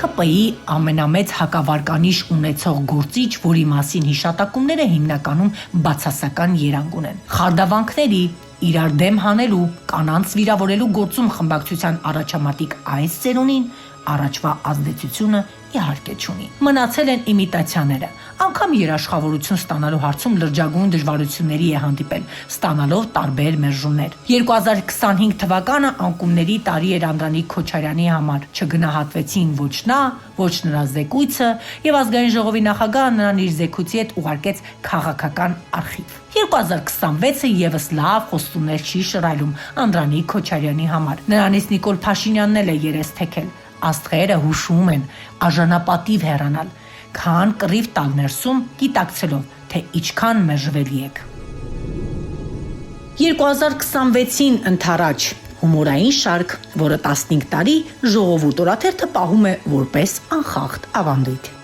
ՀՀՊ-ի ամենամեծ հակավարկանիշ ունեցող գործիչ, որի մասին հիշատակումները հիմնականում բացասական երանգ ունեն։ Խարդավանքների, իրար դեմ հանելու, կանանց վիրավորելու գործում խմբակցության առաջամարտիկ այս ծերունին առաջվա ազդեցությունը իհարկե չունի։ Մնացել են իմիտացիաները։ Անգամ երաշխավորություն ստանալու հարցում լրջագույն դժվարությունների է հանդիպել, ստանալով տարբեր մերժումներ։ 2025 թվականը անկումների տարի էր Անդրանիկ Քոչարյանի համար։ Չգնահատվեցին ոչ նա, ոչ նրա զեկույցը, եւ ազգային ժողովի նախագահը նրան իր զեկույցի հետ ուղարկեց քաղաքական արխիվ։ 2026-ը եւս լավ խոստումներ չի շռայլում Անդրանիկ Քոչարյանի համար։ Նրանից Նիկոլ Փաշինյանն էլ է երես թեքել։ Աստղերը հուշում են արժանապատիվ հեռանալ, քան կռիվ տալ ներսում, գիտակցելով, թե ինչքան մերժվելի եք։ 2026-ին ընթരാճ հումորային շարք, որը 15 տարի ժողովուրդ օրաթերթը պահում է որպես անխախտ ավանդույթ։